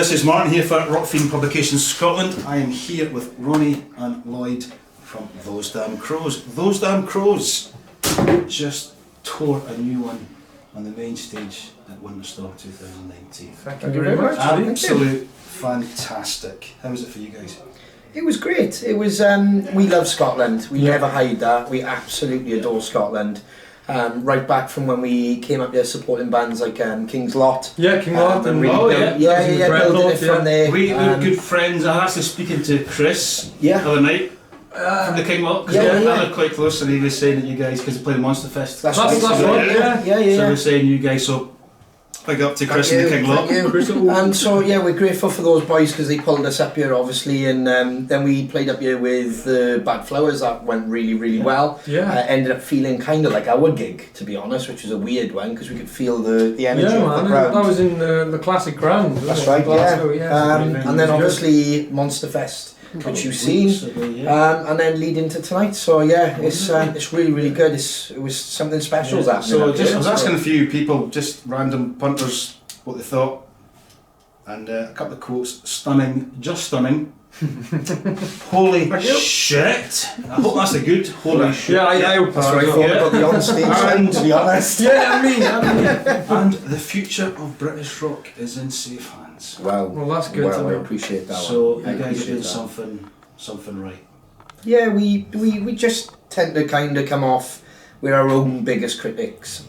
This is Martin here for Rockfiend Publications Scotland. I am here with Ronnie and Lloyd from Those Damn Crows. Those Damn Crows just tore a new one on the main stage at Winterstock 2019. Thank you very much. Absolute fantastic. How was it for you guys? It was great. It was. We love Scotland. We never hide that. We absolutely adore Scotland. Right back from when we came up here supporting bands like King's Lot. Yeah, King Lot and building it from there. We were good friends. I was actually speaking to Chris the other night from the King Lot, because I live quite close, and he was saying that you guys, because they played the Monster Fest. That's right. So they were saying you guys, so big up to Chris and the King Lot. And so we're grateful for those boys because they pulled us up here obviously, and then we played up here with the Bad Flowers. That went really well. Ended up feeling kind of like our gig, to be honest, which was a weird one because we could feel the energy of the crowd. That was in the classic ground. That's right, and then obviously Monster Fest, which you've seen, and then lead into tonight. So it's really good. It was something special. That so I was asking a few people, just random punters, what they thought, and a couple of quotes: stunning, just stunning. Holy shit! I hope that's a good holy shit. Yeah, I hope that's right. About the on stage sound, to be honest. I mean. And the future of British rock is in safe hands. Wow. Well, that's good. Well, I appreciate that. So you guys are doing something right. Yeah, we just tend to kind of come off. We're our own biggest critics.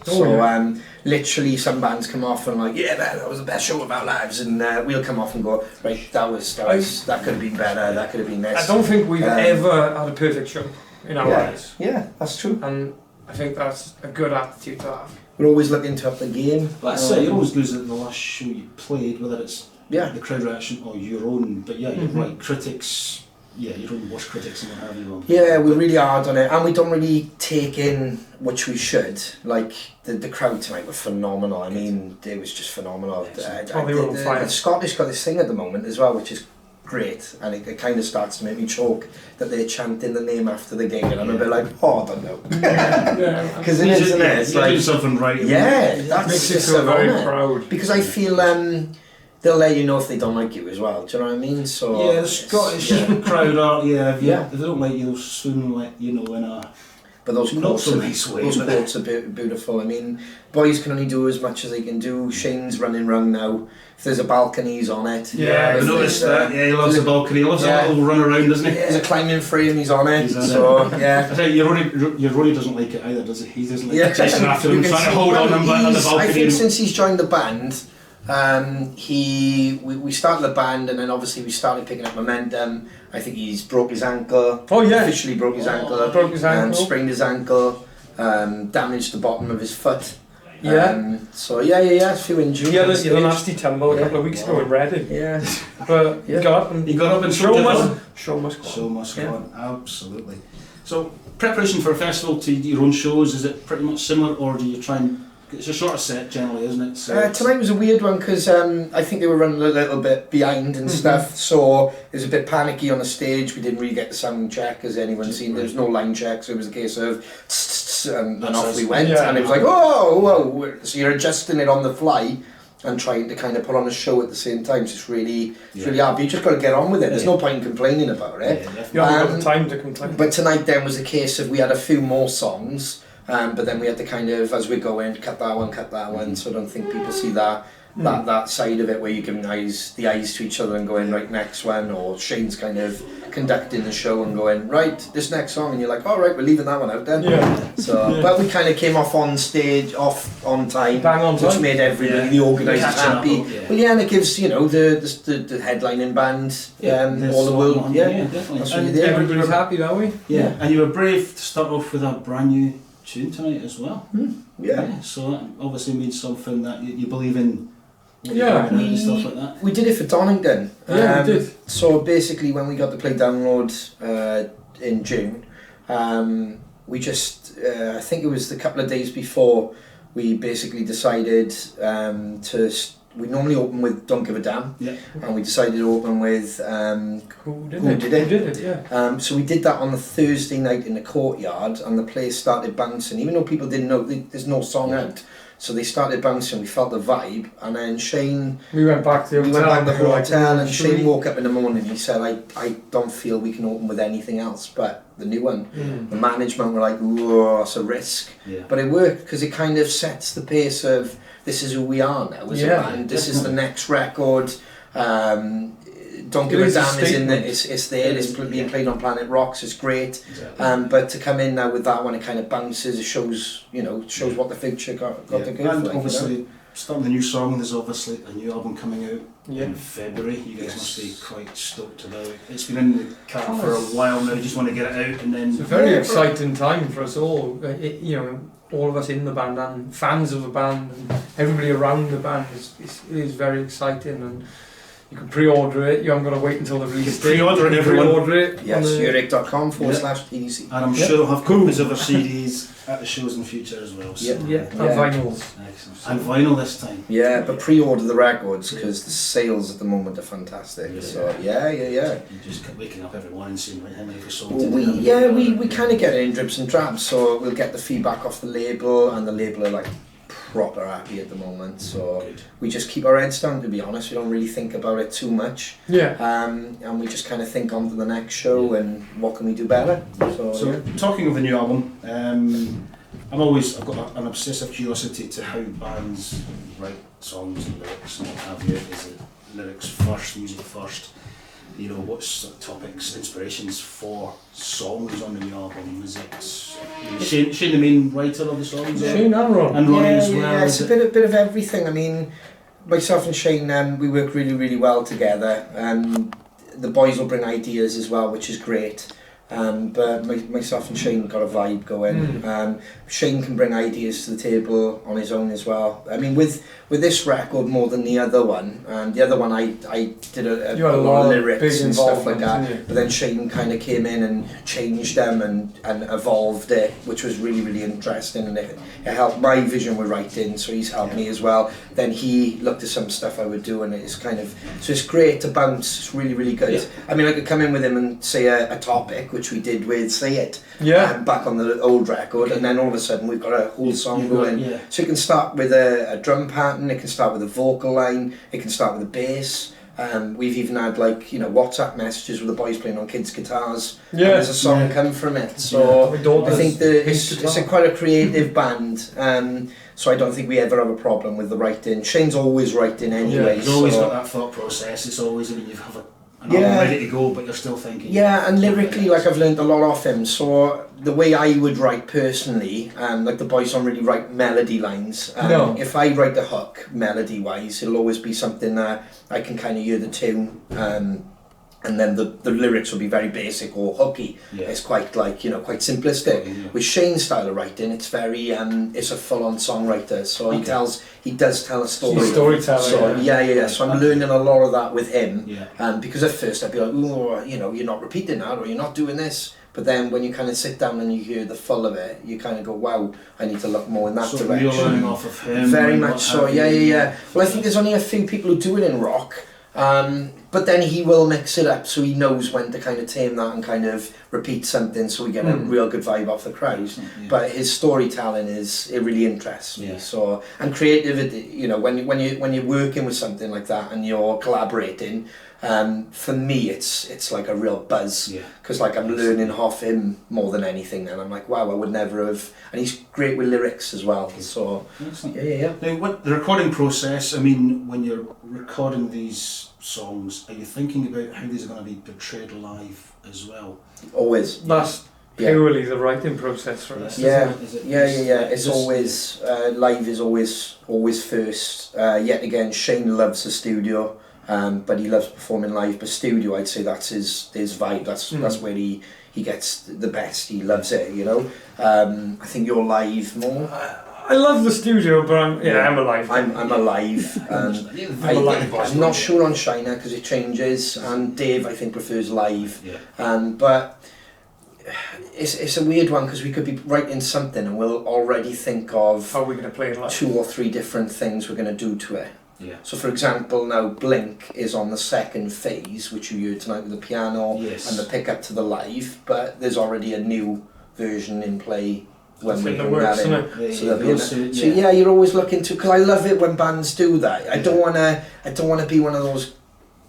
Literally some bands come off and like, man, that was the best show of our lives, and we'll come off and go, right, that could have been better, that could have been this. I don't think we've ever had a perfect show in our lives. Yeah, that's true. And I think that's a good attitude to have. We're always looking to up the game. Well, that's it, you're always good at the last show you played, whether it's the crowd reaction or your own, but you're right, critics. Yeah, your own worst critics and what have you. Yeah, we're really hard on it, and we don't really take in, which we should. Like the crowd tonight were phenomenal. I mean, it was just phenomenal. They were on fire. The Scottish got this thing at the moment as well, which is great, and it kind of starts to make me choke that they're chanting the name after the gig, and I'm a bit like, I don't know, because it's like doing something right. That makes you feel very proud. Because I feel they'll let you know if they don't like you as well. Do you know what I mean? So the Scottish crowd are if they don't like you, they'll soon let you know in a. But those quotes are beautiful. I mean, boys can only do as much as they can do. Shane's running round now. If there's a balcony, he's on it. I noticed that. Yeah, he loves the balcony. He loves a little run around, doesn't he? There's a climbing frame, he's on it. I tell you, your Ronnie doesn't like it either, does he? He doesn't like chasing after him, trying to hold on him on the balcony. I think since he's joined the band, we started the band, and then obviously we started picking up momentum. I think he's broke his ankle. Officially broke his ankle. Broke his ankle. Sprained his ankle. Damaged the bottom of his foot. A few injuries. He had a nasty tumble a couple of weeks ago in Reading. But he got up and show must go on. Absolutely. So preparation for a festival to your own shows, is it pretty much similar, or do you try and? It's a shorter set generally, isn't it? So tonight was a weird one because I think they were running a little bit behind and stuff, so it was a bit panicky on the stage. We didn't really get the sound check, as anyone's seen. There was no line check, so it was a case of and off we went, and it was like, whoa. So you're adjusting it on the fly and trying to kind of put on a show at the same time. So it's really hard, but you just got to get on with it. There's no point in complaining about it. You haven't got the time to complain. But tonight then was a case of we had a few more songs. But then we had to kind of, as we're going, cut that one, so I don't think people see that side of it where you're giving the eyes to each other and going, right, next one, or Shane's kind of conducting the show and going, right, this next song, and you're like, all right, we're leaving that one out then. But we kind of came off on stage, on time, bang on time, which made everybody, the organisers happy. And it gives, the headlining band, all the world, definitely. That's and everybody's happy that way. And you were brave to start off with a brand new tune tonight as well. So that obviously means something that you believe in. And stuff like that. We did it for Donington. We did. So basically, when we got the play download in June, we just I think it was a couple of days before we basically decided to we normally open with Don't Give a Damn, Yeah. and we decided to open with Who did it? Yeah. so we did that on the Thursday night in the courtyard, and the place started bouncing, even though people didn't know there's no song out. So they started bouncing, we felt the vibe, and then Shane... We went back to the hotel, and Shane woke up in the morning, he said, I don't feel we can open with anything else but the new one. The management were like, whoa, it's a risk. Yeah. But it worked, because it kind of sets the pace of, this is who we are now as a band, this is the next record. Don't Give a Damn is in there, it's there, it's being played on Planet Rocks, it's great. Exactly. But to come in now with that one, it kind of bounces, it shows, shows what the future got to go And for. obviously, starting the new song, there's obviously a new album coming out in February. You guys Yes. must be quite stoked about it. It's been in the can for a while now, you just want to get it out and then... It's a very exciting time for us all, all of us in the band and fans of the band and everybody around the band is very exciting, and you can pre-order it. You haven't got to wait until the release date. Pre-order it, everyone. Pre-order it. Yes, Euric.com/TDC. And I'm sure I'll have copies of our CDs at the shows in the future as well. So. And vinyls. Excellent. And vinyl this time. Yeah, but pre-order the records, because the sales at the moment are fantastic. Yeah. So yeah. You just keep waking up every morning and seeing how many we sold. We kind of get it in drips and drabs. So we'll get the feedback off the label, and the label are like proper happy at the moment. So we just keep our heads down, to be honest. We don't really think about it too much. Yeah. And we just kind of think on to the next show and what can we do better. So talking of the new album, I've got an obsessive curiosity to how bands write songs and lyrics and what have you. Is it lyrics first, music first? What's sort of topics, inspirations for songs on the new album? Is it Shane the main writer of the songs? Shane and Ron. And Ronnie as well? Yeah, it's a bit of everything. I mean, myself and Shane, we work really, really well together. The boys will bring ideas as well, which is great. But myself and Shane got a vibe going. Shane can bring ideas to the table on his own as well. I mean, with this record more than the other one, I did a lot of lyrics and stuff like that. But then Shane kind of came in and changed them and evolved it, which was really, really interesting, and it helped my vision with writing. So he's helped me as well. Then he looked at some stuff I would do, and it's it's great to bounce. It's really, really good. Yeah. I mean, I could come in with him and say a topic, which we did with Say It, back on the old record, and then all of a sudden we've got a whole song going. So it can start with a drum pattern, it can start with a vocal line, it can start with a bass. We've even had WhatsApp messages with the boys playing on kids' guitars. And there's a song come from it. So I think it's quite a creative band. So I don't think we ever have a problem with the writing. Shane's always writing anyway. He's always got that thought process. It's always, you have an album ready to go, but you're still thinking. Yeah, and lyrically, I've learned a lot off him. So the way I would write personally, the boys don't really write melody lines. No. If I write a hook melody-wise, it'll always be something that I can kind of hear the tune. And then the lyrics will be very basic or hooky. It's quite quite simplistic. With Shane's style of writing, it's very it's a full-on songwriter. So he does tell a story. He's a storyteller. So So I'm learning a lot of that with him. Because at first I'd be like, oh, you're not repeating that, or you're not doing this. But then when you kind of sit down and you hear the full of it, you kind of go, wow, I need to look more in that direction. You're learning off of him. Very much so. Yeah. Well, I think there's only a few people who do it in rock. But then he will mix it up, so he knows when to kind of tame that and kind of repeat something, so we get a real good vibe off the crowd. But his storytelling it really interests me. So, and creativity, when you're working with something like that and you're collaborating, for me it's like a real buzz, because I'm learning off him more than anything, and I'm like, wow, I would never have. And he's great with lyrics as well. So Now, what the recording process? I mean, when you're recording these songs, are you thinking about how these are going to be portrayed live as well? Always. That's purely the writing process for us. It's always live is always first. Yet again, Shane loves the studio. But he loves performing live. But studio, I'd say that's his vibe. That's where he gets the best. He loves it, I think you're live more. I love the studio, but I'm alive. I'm alive. I'm not sure on Shiner because it changes, and Dave I think prefers live. But it's a weird one because we could be writing something and we'll already think of how we're going to play it live. 2 or 3 different things we're going to do to it. Yeah. So for example, now Blink is on the second phase, which you heard tonight with the piano Yes. and the pickup to the live, but there's already a new version in play when It's we in the bring works, that in. isn't it? So, there'll be so yeah, you're always looking to, because I love it when bands do that. I don't wanna be one of those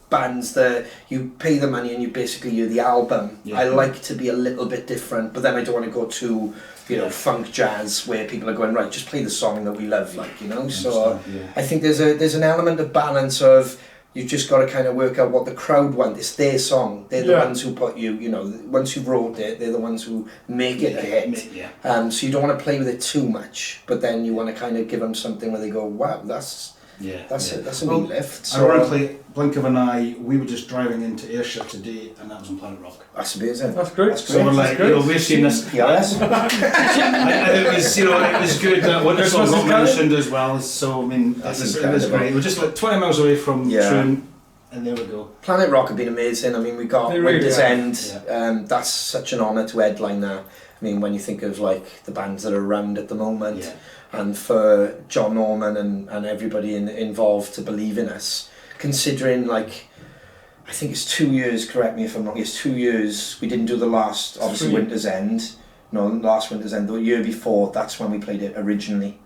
bands that you pay the money and you basically hear the album. Yeah. I like to be a little bit different, but then I don't want to go to, you know, funk jazz where people are going, right, just play the song that we love, like, you know. So I think there's an element of balance of, you've just got to kind of work out what the crowd want. It's their song. They're the ones who put you, you know, once you've wrote it, they're the ones who make it a hit. So you don't want to play with it too much, but then you want to kind of give them something where they go, wow, that's a neat lift. So, ironically, blink of an eye, we were just driving into Ayrshire today, and that was on Planet Rock. That's amazing. That's great. So we're like, you know, we've seen this. Yes. And it was, you know, it was good that what the song got Christmas is mentioned as well. So I mean, it was great. We're just like 20 miles away from Troon, and there we go. Planet Rock have been amazing. I mean, we got Winter's End. That's such an honour to headline that. I mean, when you think of like the bands that are around at the moment, and for John Norman and everybody involved to believe in us, considering like, I think it's 2 years, correct me if I'm wrong, it's 2 years, we didn't do the last, obviously Winter's End, last Winter's End, the year before, that's when we played it originally.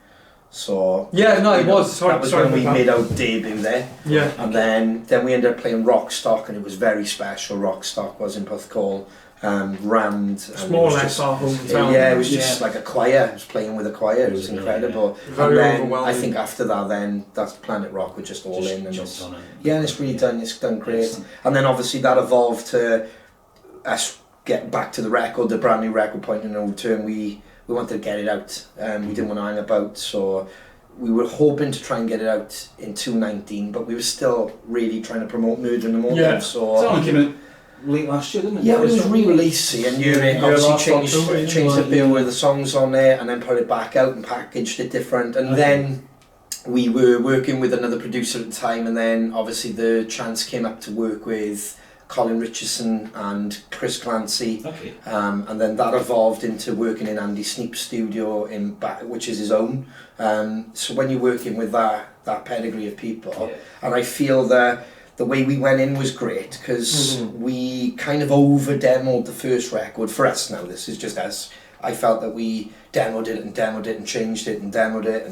So yeah, no, it was. That was when we made our debut there. Yeah. And then we ended up playing Rockstock, and it was very special. Rockstock was in Puthcall, rammed. More or less our hometown. Yeah, it was just like a choir. I was playing with a choir. It was incredible. Very and then overwhelming. I think after that, then that's Planet Rock. We're just all in, and jumped on it. and it's really done. It's done great. And then obviously that evolved to us getting back to the record, the brand new record Point in No Return. We wanted to get it out. We didn't want to hang about, so we were hoping to try and get it out in 2019, but we were still really trying to promote Murder in the Motive. Yeah. So It only came out late last year, didn't it? yeah, it was re-released, and you obviously last changed a bit with the songs on there, and then put it back out and packaged it different. And then we were working with another producer at the time, and then obviously the chance came up to work with Colin Richardson and Chris Clancy, and then that evolved into working in Andy Sneap's studio which is his own. So when you're working with that pedigree of people, and I feel that the way we went in was great, because we kind of over-demoed the first record. For us now, this is just us. I felt that we demoed it and changed it and demoed it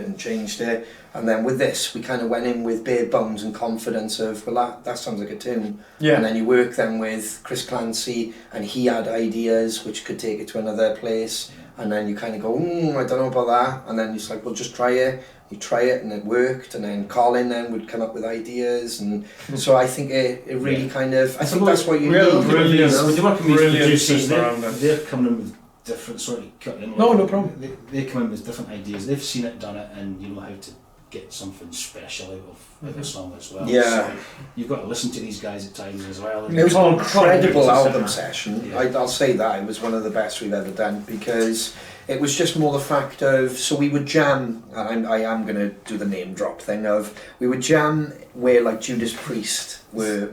and changed it. And then with this, we kind of went in with bare bones and confidence of, well, that sounds like a tune. Yeah. And then you work then with Chris Clancy, and he had ideas which could take it to another place. And then you kind of go, I don't know about that. And then you're like, well, just try it. You try it, and it worked. And then Colin then would come up with ideas. And so I think it really kind of, I think that's what you need. Brilliant. When you're working with producers, around us. they're coming in with different sort of cutting. No problem. They come in with different ideas. They've seen it, done it, and you know how to get something special out of a song as well. Yeah. So you've got to listen to these guys at times as well. It was an incredible Can't- album session. Yeah. I'll say that. It was one of the best we've ever done, because it was just more the fact of, so we would jam, and I am going to do the name drop thing of, we would jam where like Judas Priest were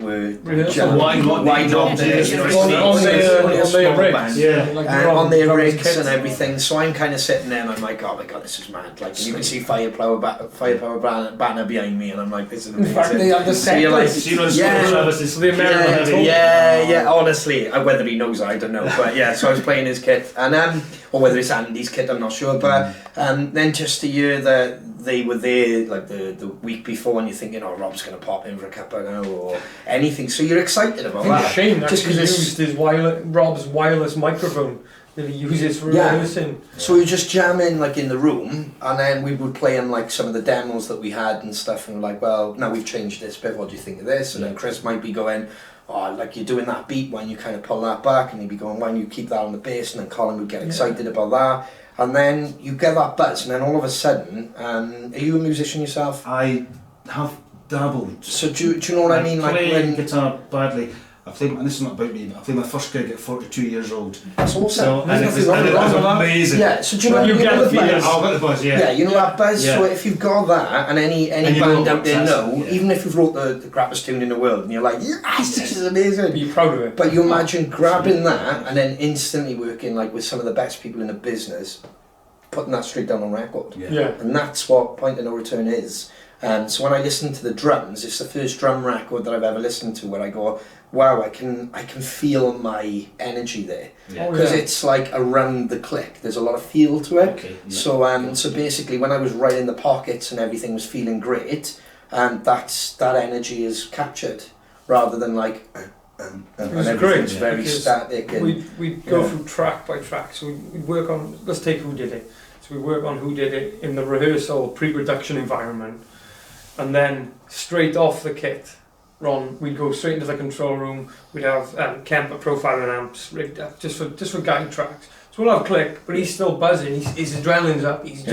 jamming. Why not Judas there? Priest? On their Small rigs. band. Yeah. Like On their drums, rigs kits. and everything, so I'm kind of sitting there and I'm like, oh my god, this is mad. Like, and you can see Firepower banner behind me, and I'm like, this is amazing. In fact, they have the So you're like, set So you know, Travis the American heavy. yeah, honestly, whether he knows I don't know, but yeah, so I was playing his kit, and or whether it's Andy's kit, I'm not sure, but then just to hear that they were there like the week before, and you're thinking, oh, Rob's going to pop in for a cuppa now, or anything, so you're excited about I think that. Shane Just actually 'cause used his Rob's wireless microphone that he uses for rehearsing. So we were just jamming like in the room, and then we would play in like some of the demos that we had and stuff, and we're like, well, now we've changed this bit, what do you think of this? And then Chris might be going, oh, like you're doing that beat, when you kind of pull that back, and he'd be going, why don't you keep that on the bass? And then Colin would get excited about that, and then you get that buzz, and then all of a sudden, are you a musician yourself? I have dabbled. So do you know what I mean? Like play when guitar badly. I played, and this is not about me, but I played my first gig at 42 years old. that's awesome. So, and There's it was nothing wrong with that. amazing. Yeah, so do you know You get the the feeling. buzz? I'll get the buzz, Yeah, you know that buzz. Yeah. So if you've got that, and any And you band know out there that's- know, yeah. even if you've wrote the crappiest tune in the world, and you're like, yes, this is amazing. Be proud of it. But you imagine grabbing that and then instantly working like with some of the best people in the business, putting that straight down on record. Yeah. And that's what Point of No Return is. So when I listen to the drums, it's the first drum record that I've ever listened to where I go, wow, I can feel my energy there. Yeah. Because it's like around the click, there's a lot of feel to it. Okay, yeah. So basically when I was right in the pockets and everything was feeling great, that energy is captured rather than like and everything's very static. And we'd go through track by track, so we'd work on, let's take Who Did It. So we work on Who Did It in the rehearsal, pre-production environment, and then straight off the kit, we'd go straight into the control room. We'd have Kemper profiling amps rigged up just for guide tracks. So we'll have Click, but he's still buzzing. His adrenaline's up. He's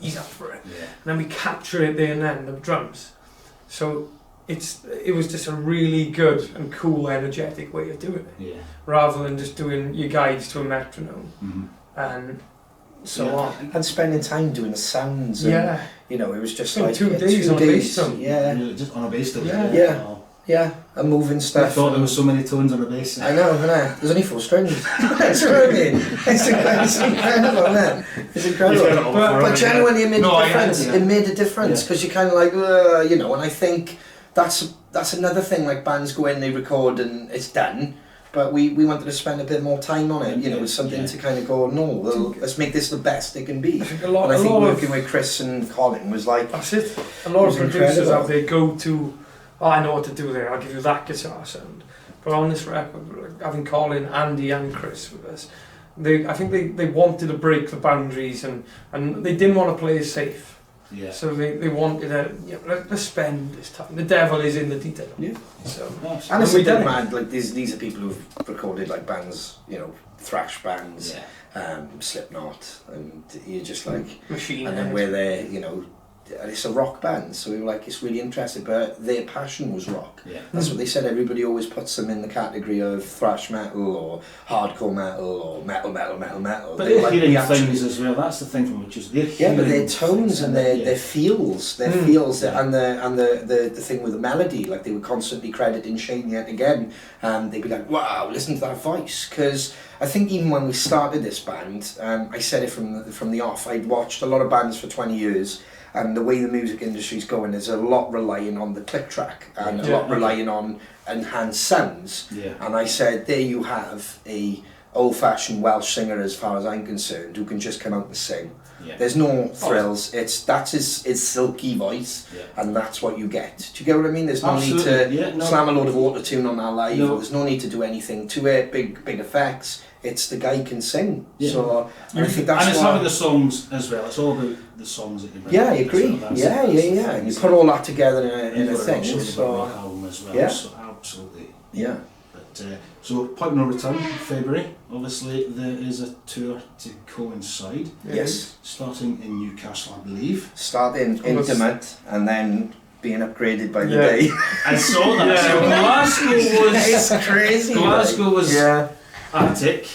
he's up for it. Yeah. And then we capture it there and then the drums. So it was just a really good and cool, energetic way of doing it. Yeah. Rather than just doing your guides to a metronome Mm-hmm. and so on. And spending time doing the sounds. And, you know, it was just Spent like 2 days on a bass drum. Yeah. Just on a bass drum. Yeah. Yeah. Oh. Yeah, and moving I stuff. thought there was so many tones on a bass. I know. There's only 4 strings. It's brilliant. It's incredible, isn't it? It's incredible. But genuinely, it made a difference. It made a difference because you're kind of like, you know. And I think that's another thing. Like bands go in, they record, and it's done. But we wanted to spend a bit more time on it. You know, something to kind of go. No, well, let's make this the best it can be. I think and I think working with Chris and Colin was like. That's it. A lot of producers have their go-to. Oh, I know what to do there. I'll give you that guitar sound. But on this record, like, having Colin, Andy, and Chris with us, I think they wanted to break the boundaries and they didn't want to play it safe. Yeah. So they wanted to, let's spend this time. The devil is in the detail. Yeah. So, and it's a bit mad. Like these are people who've recorded like bands, you know, thrash bands, Slipknot, and you're just like Machine. And then we're there, you know. It's a rock band, so we were like, it's really interesting, but their passion was rock. Yeah. That's what they said. Everybody always puts them in the category of thrash metal or hardcore metal or metal. But they're hearing things as well. That's the thing from which is they're hearing. Yeah, but their tones and their feels, feels, and the thing with the melody. Like they were constantly crediting Shane yet again, and they'd be like, "Wow, listen to that voice." Because I think even when we started this band, I said it from the off. I'd watched a lot of bands for 20 years. And the way the music industry's going is a lot relying on the click track and a lot relying on enhanced sounds. Yeah. And I said, there you have a old-fashioned Welsh singer, as far as I'm concerned, who can just come out and sing. Yeah. There's no thrills. That's his silky voice, and that's what you get. Do you get what I mean? There's no need to slam a load of auto-tune on that live. Or there's no need to do anything to it. Big effects. It's the guy can sing. Yeah. So I think that's and it's having the songs as well. It's all about the songs that you bring. Yeah, I agree. Yeah. And you put all that together in a thing. So album as well. So absolutely. Yeah. But so Point of No Return, February. Obviously, there is a tour to coincide. Yes. Starting in Newcastle, I believe. Starting intimate and then being upgraded by the day. I saw that. So Glasgow was. It's crazy. Glasgow was. Attic,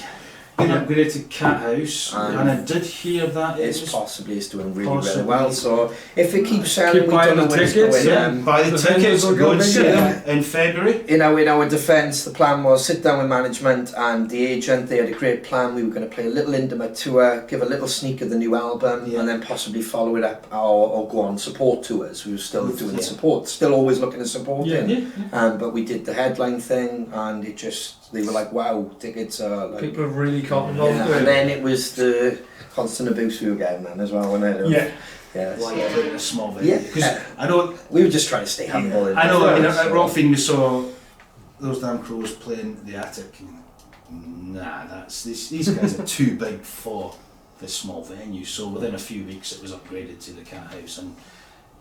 been upgraded to Cat House, and I did hear that it's doing really well. So if it keeps selling, we don't know when it's going. Buy the tickets, go and see them in February. In our defence, the plan was sit down with management and the agent. They had a great plan. We were going to play a little intimate tour, give a little sneak of the new album, and then possibly follow it up or go on support tours. We were still doing support, still always looking at supporting. But we did the headline thing, and it just. They were like, wow, tickets are like... People have really caught on to it. And then it was the constant abuse we were getting then as well, wasn't it? Why you put it in a small venue? Because I know... We were just trying to stay humble. I know, at Rockfiend we saw those damn crows playing the Attic. And, these guys are too big for this small venue. So within a few weeks it was upgraded to the Cat House, and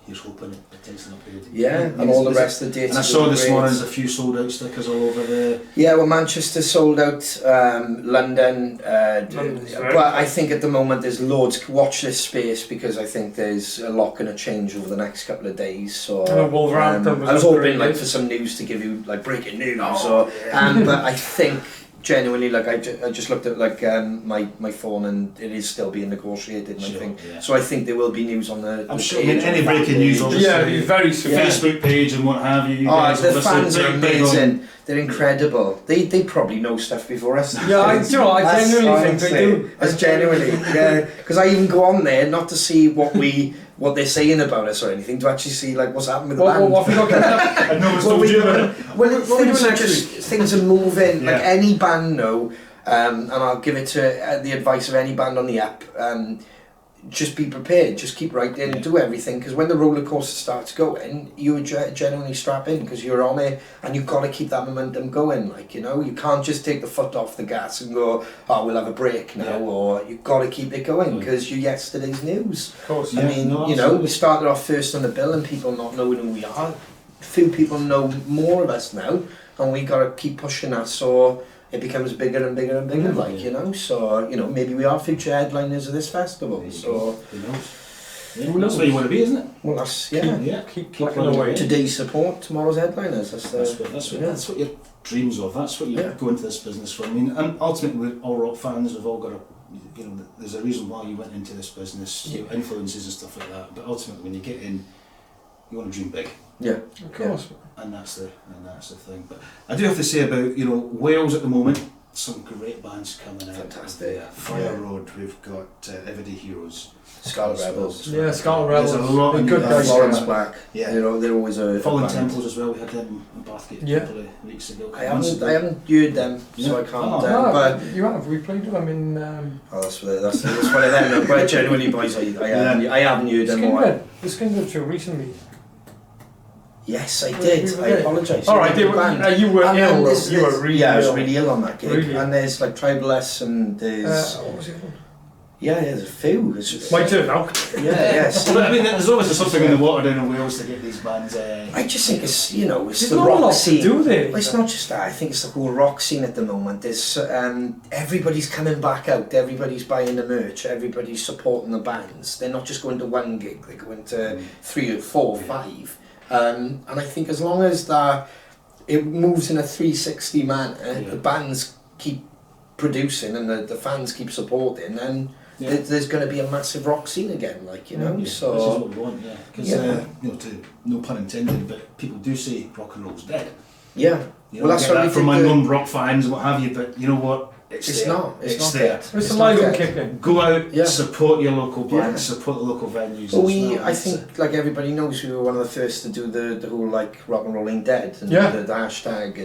he's hoping it potentially upgraded again. And all the rest of the dates. And I saw this morning there's a few sold out stickers all over there. Yeah, well, Manchester sold out, London, but I think at the moment there's loads. Watch this space because I think there's a lot going to change over the next couple of days. So I was hoping for some news to give you like breaking news. But I think genuinely, like I just looked at like my phone, and it is still being negotiated. And I think so. I think there will be news on the. I'm sure. I mean, any breaking news, it's very soon. Facebook page and what have you. The fans are amazing. They're incredible. They probably know stuff before us. Yeah, I genuinely think they do. That's genuinely, because I even go on there not to see what they're saying about us or anything, to actually see like what's happening with the band. What have we got coming up? I know it's told you about it. Well, things are moving. Like any band know, and I'll give it to the advice of any band on the app. Just be prepared. Just keep writing. Do everything, because when the roller coaster starts going, you genuinely strap in because you're on it, and you've got to keep that momentum going. Like, you know, you can't just take the foot off the gas and go, "Oh, we'll have a break now," or you've got to keep it going because you're yesterday's news. Of course. I mean, you know, we started off first on the bill, and people not knowing who we are. Few people know more of us now, and we got to keep pushing that so it becomes bigger and bigger and bigger, you know. So, you know, maybe we are future headliners of this festival. So who knows? Yeah, that's where you want to be, isn't it? Well, that's keep plucking away. Today's support, tomorrow's headliners. That's what your dreams of. That's what you go into this business for. I mean, and ultimately, we're all rock fans. We've all got you know, there's a reason why you went into this business. Your influences and stuff like that. But ultimately, when you get in, you want to dream big. Yeah, of course. And that's the thing. But I do have to say about, you know, Wales at the moment. Some great bands coming out. Fantastic. Fire Road. We've got Everyday Heroes. Scarlet Rebels. Yeah, Scarlet Rebels. There's a lot of good guys. Florence Black. Yeah. They're always a Fallen band. Temples as well. We had them in Bathgate a couple of weeks ago. I haven't heard them, so I can't. But you have. We played with them in. That's one of them. But genuinely, boys, I haven't heard them. The Skinhead show recently. Yes, I did. I apologise. All right, you were ill. You were really ill. I was really ill on that gig. Really? And there's like Tribal S, and there's what was it called? Yeah, there's a few. My turn now. Yes. But I mean, there's always something in the water down in Wales to get these bands. I just think it's, you know, it's there's the not rock a lot scene. to do there. Well, it's not just that. I think it's the whole rock scene at the moment. There's everybody's coming back out. Everybody's buying the merch. Everybody's supporting the bands. They're not just going to one gig. They're going to 3 or 4 or 5. And I think as long as that it moves in a 360 manner, the bands keep producing and the fans keep supporting, and there's going to be a massive rock scene again, like, you know. So this is what we want, because you know, no pun intended, but people do say rock and roll's dead. Yeah, you know, well, that's what from my mum rock fans and what have you, but you know what? It's not there. It's alive and kicking. Go out, support your local bands, support the local venues. Well, I think, like everybody knows, we were one of the first to do the whole like rock and roll ain't dead and the hashtag,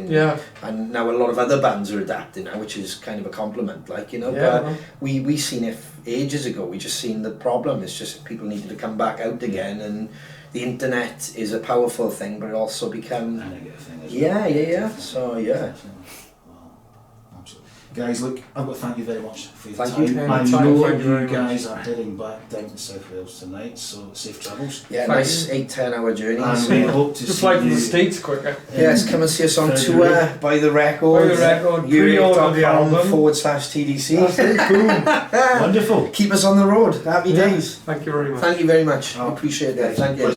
and now a lot of other bands are adapting now, which is kind of a compliment, like, you know. But we seen it ages ago. We just seen the problem. It's just people needed to come back out again, and the internet is a powerful thing, but it also become a negative thing as well. So guys, look, I've got to thank you very much for your time. I know you guys are heading back down to South Wales tonight, so safe travels. Yeah, nice 8-10 hour journey. And we hope to just see like you. the States quicker. Yes, come and see us on tour. Buy the record. Pre-order the album. /TDC. Boom. Wonderful. Keep us on the road. Happy days. Thank you very much. Thank you very much. I appreciate that. Thank you.